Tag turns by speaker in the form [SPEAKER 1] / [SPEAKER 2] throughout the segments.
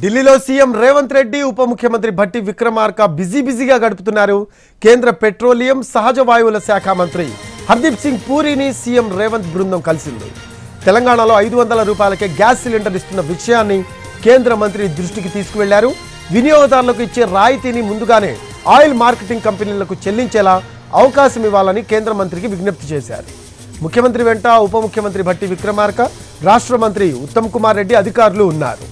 [SPEAKER 1] ఢిల్లీలో సీఎం రేవంత్ రెడ్డి ఉప ముఖ్యమంత్రి భట్టి విక్రమార్క బిజీగా గడుపుతున్నారు. కేంద్ర పెట్రోలియం సహజ వాయువుల శాఖ మంత్రి హర్దీప్ సింగ్ పూరిని సీఎం రేవంత్ బృందం కలిసింది. తెలంగాణలో 500 రూపాయలకే గ్యాస్ సిలిండర్ ఇస్తున్న విషయాన్ని కేంద్ర మంత్రి దృష్టికి తీసుకువెళ్లారు. వినియోగదారులకు ఇచ్చే రాయితీని ముందుగానే ఆయిల్ మార్కెటింగ్ కంపెనీలకు చెల్లించేలా అవకాశం ఇవ్వాలని కేంద్ర మంత్రికి విజ్ఞప్తి చేశారు. ముఖ్యమంత్రి వెంట ఉప ముఖ్యమంత్రి భట్టి విక్రమార్క, రాష్ట్ర మంత్రి ఉత్తమ్ కుమార్ రెడ్డి అధికారులు ఉన్నారు.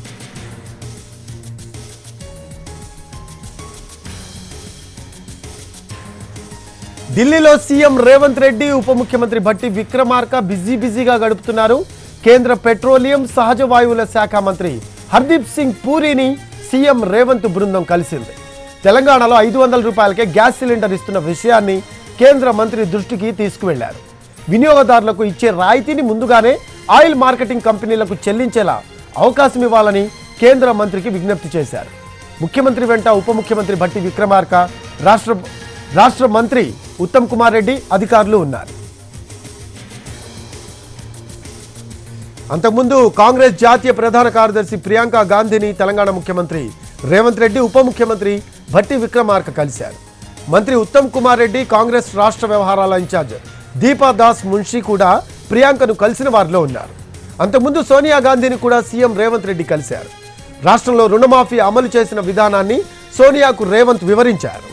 [SPEAKER 1] ఢిల్లీలో సీఎం రేవంత్ రెడ్డి ఉప ముఖ్యమంత్రి భట్టి విక్రమార్క బిజీగా గడుపుతున్నారు. కేంద్ర పెట్రోలియం సహజ వాయువుల శాఖ మంత్రి హర్దీప్ సింగ్ పూరిని సీఎం రేవంత్ బృందం కలిసింది. తెలంగాణలో 500 రూపాయలకే గ్యాస్ సిలిండర్ ఇస్తున్న విషయాన్ని కేంద్ర మంత్రి దృష్టికి తీసుకువెళ్లారు. వినియోగదారులకు ఇచ్చే రాయితీని ముందుగానే ఆయిల్ మార్కెటింగ్ కంపెనీలకు చెల్లించేలా అవకాశం ఇవ్వాలని కేంద్ర మంత్రికి విజ్ఞప్తి చేశారు. ముఖ్యమంత్రి వెంట ఉప ముఖ్యమంత్రి భట్టి విక్రమార్క, రాష్ట్ర మంత్రి ఉత్తమ్ కుమార్ రెడ్డి అధికారులు ఉన్నారు. అంతకుముందు కాంగ్రెస్ జాతీయ ప్రధాన కార్యదర్శి ప్రియాంక గాంధీని తెలంగాణ ముఖ్యమంత్రి రేవంత్ రెడ్డి, ఉప ముఖ్యమంత్రి భట్టి విక్రమార్క కలిశారు. మంత్రి ఉత్తమ్ కుమార్ రెడ్డి, కాంగ్రెస్ రాష్ట్ర వ్యవహారాల ఇన్ఛార్జ్ దీపా దాస్ మున్షి కూడా ప్రియాంకను కలిసిన వారిలో ఉన్నారు. అంతకుముందు సోనియా గాంధీని కూడా సీఎం రేవంత్ రెడ్డి కలిశారు. రాష్ట్రంలో రుణమాఫీ అమలు చేసిన విధానాన్ని సోనియాకు రేవంత్ వివరించారు.